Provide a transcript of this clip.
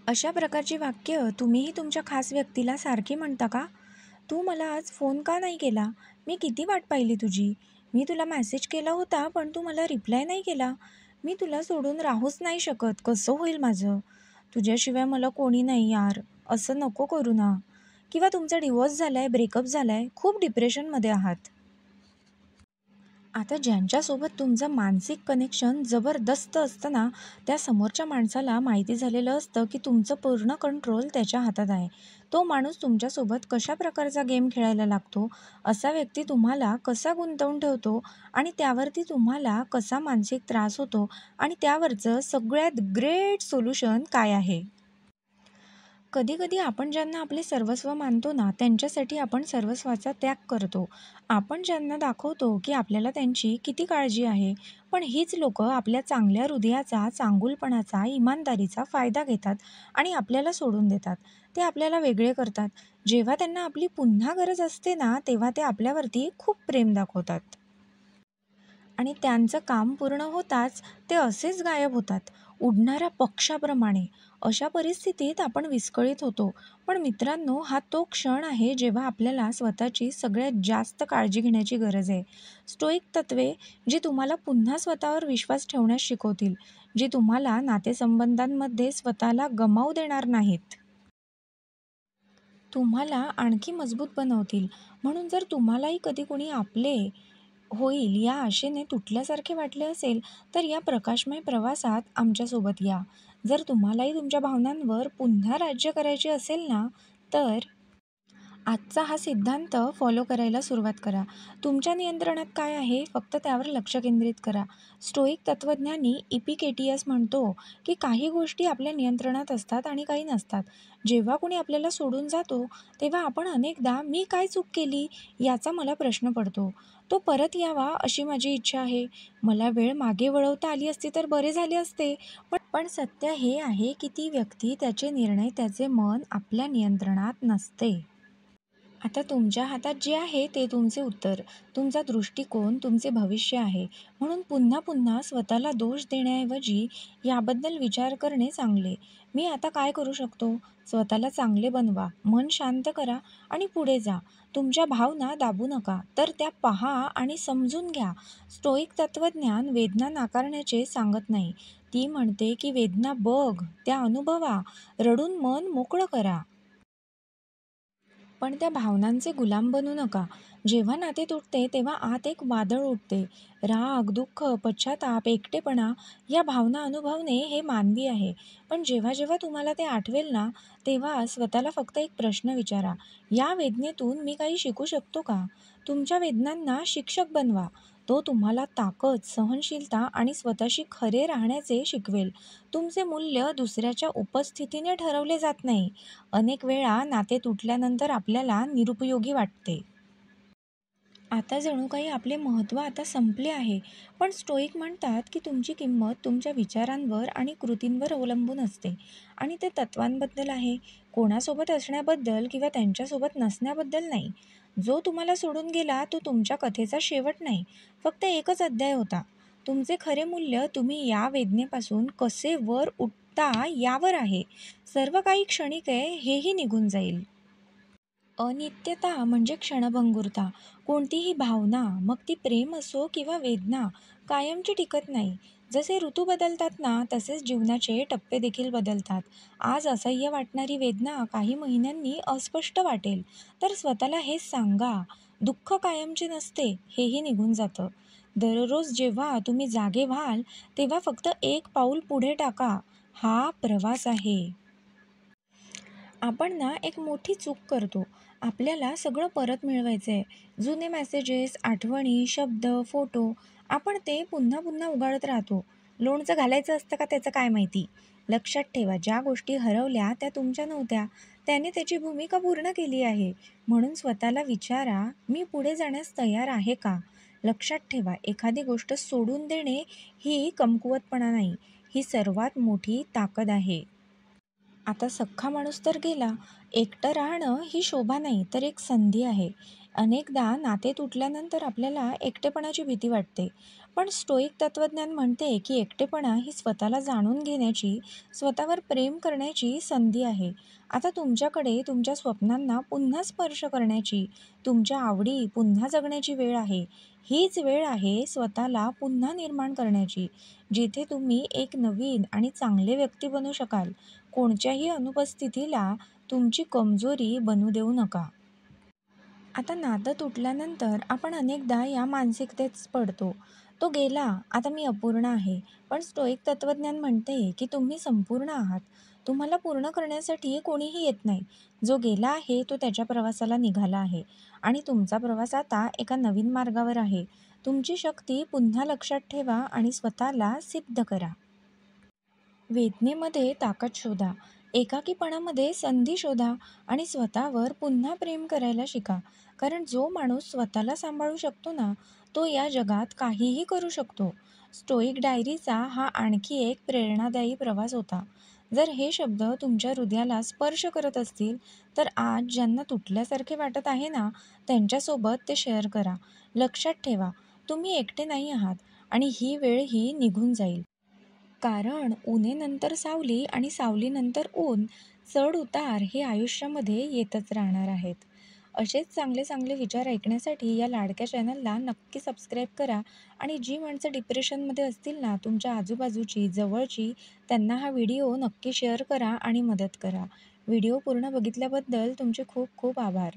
अशा प्रकारची वाक्य तुम्हीही तुमच्या खास व्यक्तीला सारखी म्हणता का? "तू मला आज फोन का नाही केला? मी किती वाट पाहिली तुझी. मी तुला मेसेज केला होता पण तू मला रिप्लाय नाही केला. मी तुला सोडून राहूच नाही शकत. कसं होईल माझं? तुझ्याशिवाय मला कोणी नाही यार. असं नको करू ना." किंवा तुमचा डिव्होर्स झालाय, ब्रेकअप झालाय, खूप डिप्रेशनमध्ये आहात. आता ज्यांच्यासोबत तुमचं मानसिक कनेक्शन जबरदस्त असतं ना, त्या समोरच्या माणसाला माहिती झालेलं असतं की तुमचं पूर्ण कंट्रोल त्याच्या हातात आहे. तो माणूस तुमच्यासोबत कशा प्रकारचा गेम खेळायला लागतो, असा व्यक्ती तुम्हाला कसा गुंतवून ठेवतो आणि त्यावरती तुम्हाला कसा मानसिक त्रास होतो आणि त्यावरचं सगळ्यात ग्रेट सोल्युशन काय आहे? कधी-कधी आपण ज्यांना आपले सर्वस्व मानतो ना, त्यांच्यासाठी आपण सर्वस्वाचा त्याग करतो. आपण ज्यांना दाखवतो, की आपल्याला त्यांची किती काळजी आहे, पण हीच लोकं आपल्या चांगल्या हृदयाचा, चांगुलपणाचा, इमानदारीचा फायदा घेतात आणि आपल्याला सोडून देतात. ते आपल्याला वेगळे करतात. जेव्हा त्यांना आपली पुन्हा गरज असते ना, तेव्हा ते आपल्यावरती खूप प्रेम दाखवतात. आणि त्यांचं काम पूर्ण होताच ते असेच गायब होतात, उडणाऱ्या पक्ष्याप्रमाणे. अशा परिस्थितीत आपण विस्कळीत होतो. पण मित्रांनो, हा तो क्षण आहे जेव्हा आपल्याला स्वतःची सगळ्यात जास्त काळजी घेण्याची गरज आहे. स्टोइक तत्त्वे जी तुम्हाला पुन्हा स्वतःवर विश्वास ठेवण्यास शिकवतील, जी तुम्हाला नातेसंबंधांमध्ये स्वतःला गमावू देणार नाहीत. तुम्हाला आणखी मजबूत बनवतील. म्हणून जर तुम्हालाही कधी कोणी आपले होईल या आशेने तुटल्यासारखे वाटले असेल, तर या प्रकाशमय प्रवासात आमच्यासोबत या. जर तुम्हालाही तुमच्या भावनांवर पुन्हा राज्य करायचे असेल ना, तर आजचा हा सिद्धांत फॉलो करायला सुरुवात करा. तुमच्या नियंत्रणात काय आहे फक्त त्यावर लक्ष केंद्रित करा. स्टोइक तत्त्वज्ञानी इपिकेटियस म्हणतो की काही गोष्टी आपल्या नियंत्रणात असतात आणि काही नसतात. जेव्हा कोणी आपल्याला सोडून जातो तेव्हा आपण अनेकदा मी काय चूक केली याचा मला प्रश्न पडतो. तो परत यावा अशी माझी इच्छा आहे. मला वेळ मागे वळवता आली असती तर बरे झाले असते. पण सत्य हे आहे की ती व्यक्ती, त्याचे निर्णय, त्याचे मन आपल्या नियंत्रणात नसते. आता तुमच्या हातात जे आहे ते तुमचे उत्तर, तुमचा दृष्टिकोन, तुमचे भविष्य आहे. म्हणून पुन्हा पुन्हा स्वतःला दोष देण्याऐवजी याबद्दल विचार करणे चांगले. मी आता काय करू शकतो? स्वतःला चांगले बनवा, मन शांत करा आणि पुढे जा. तुमच्या भावना दाबू नका, तर त्या पहा आणि समजून घ्या. स्टोइक तत्त्वज्ञान वेदना नाकारण्याचे सांगत नाही. ती म्हणते की वेदना बघ, त्या अनुभवा, रडून मन मोकळं करा. पण त्या भावनांचे गुलाम बनू नका. जेव्हा नाते तुटते तेव्हा आत एक वादळ उठते. राग, दुःख, पश्चाताप, एकटेपणा या भावना अनुभवणे हे मानवी आहे. पण जेव्हा जेव्हा तुम्हाला ते आठवेल ना, तेव्हा स्वतःला फक्त एक प्रश्न विचारा. या वेदनेतून मी काही शिकू शकतो का? तुमच्या वेदनांना शिक्षक बनवा. तो तुम्हाला ताकद, सहनशीलता आणि स्वतःशी खरे राहण्याचे शिकवेल. तुमचे मूल्य दुसऱ्याच्या उपस्थितीने ठरवले जात नाही. अनेक वेळा नाते तुटल्यानंतर आपल्याला निरुपयोगी वाटते. आता जणू काही आपले महत्त्व आता संपले आहे. पण स्टोइक म्हणतात की तुमची किंमत तुमच्या विचारांवर आणि कृतींवर अवलंबून असते. आणि ते तत्वांबद्दल आहे, कोणासोबत असण्याबद्दल किंवा त्यांच्यासोबत नसण्याबद्दल नाही. जो तुम्हाला सोडून गेला तो तुमच्या कथेचा शेवट नाही, फक्त एकच अध्याय होता. तुमचे खरे मूल्य तुम्ही या वेदनेपासून कसे वर उठता यावर आहे. सर्व काही क्षणिक आहे हेही निघून जाईल. अनित्यता म्हणजे क्षणभंगुरता. कोणतीही भावना, मग ती प्रेम असो किंवा वेदना, कायमची टिकत नाही. जसे ऋतू बदलतात ना, तसेच जीवनाचे टप्पे देखील बदलतात. आज असह्य वाटणारी वेदना काही महिन्यांनी अस्पष्ट वाटेल. तर स्वतःला हेच सांगा, दुःख कायमचे नसते, हेही निघून जातं. दररोज जेव्हा तुम्ही जागे व्हाल, तेव्हा फक्त एक पाऊल पुढे टाका. हा प्रवास आहे. आपण ना एक मोठी चूक करतो. आपल्याला सगळं परत मिळवायचं आहे. जुने मेसेजेस, आठवणी, शब्द, फोटो आपण ते पुन्हा पुन्हा उगाळत राहतो. लोणचं घालायचं असतं का त्याचं काय माहिती? लक्षात ठेवा, ज्या गोष्टी हरवल्या त्या तुमच्या नव्हत्या. त्याने त्याची भूमिका पूर्ण केली आहे. म्हणून स्वतःला विचारा, मी पुढे जाण्यास तयार आहे का? लक्षात ठेवा, एखादी गोष्ट सोडून देणे ही कमकुवतपणा नाही, ही सर्वात मोठी ताकद आहे. आता सख्खा माणूस तर गेला. एकटं राहणं ही शोभा नाही, तर एक संधी आहे. अनेकदा नाते तुटल्यानंतर आपल्याला एकटेपणाची भीती वाटते. पण स्टोईक तत्त्वज्ञान म्हणते की एकटेपणा ही स्वतःला जाणून घेण्याची, स्वतःवर प्रेम करण्याची संधी आहे. आता तुमच्याकडे तुमच्या स्वप्नांना पुन्हा स्पर्श करण्याची, तुमच्या आवडी पुन्हा जगण्याची वेळ आहे. हीच वेळ आहे स्वतःला पुन्हा निर्माण करण्याची, जिथे तुम्ही एक नवीन आणि चांगले व्यक्ती बनू शकाल. कोणत्याही अनुपस्थितीला तुमची कमजोरी बनू देऊ नका. आता नातं तुटल्यानंतर आपण अनेकदा या मानसिकतेत पडतो. तो गेला, आता मी अपूर्ण आहे. पण स्टोईक तत्त्वज्ञान म्हणते की तुम्ही संपूर्ण आहात. तुम्हाला पूर्ण करण्यासाठी कोणीही येत नाही. जो गेला आहे तो त्याच्या प्रवासाला निघाला आहे आणि तुमचा प्रवास आता एका नवीन मार्गावर आहे. तुमची शक्ती पुन्हा लक्षात ठेवा आणि स्वतःला सिद्ध करा. वेदनेमध्ये ताकद शोधा, एकाकीपणामध्ये संधी शोधा आणि स्वतःवर पुन्हा प्रेम करायला शिका. कारण जो माणूस स्वतःला सांभाळू शकतो ना, तो या जगात काहीही करू शकतो. स्टोईक डायरीचा हा आणखी एक प्रेरणादायी प्रवास होता. जर हे शब्द तुमच्या हृदयाला स्पर्श करत असतील, तर आज ज्यांना तुटल्यासारखे वाटत आहे ना, त्यांच्यासोबत ते शेअर करा. लक्षात ठेवा, तुम्ही एकटे नाही आहात आणि ही वेळ ही निघून जाईल. कारण उन्हेनंतर सावली आणि सावलीनंतर ऊन, चढ उतार हे आयुष्यामध्ये येतच राहणार आहेत. असेच चांगले चांगले विचार ऐकण्यासाठी या लाडक्या चॅनलला नक्की सबस्क्राईब करा आणि जी माणसं डिप्रेशनमध्ये असतील ना, तुमच्या आजूबाजूची, जवळची, त्यांना हा व्हिडिओ नक्की शेअर करा आणि मदत करा. व्हिडिओ पूर्ण बघितल्याबद्दल तुमचे खूप खूप आभार.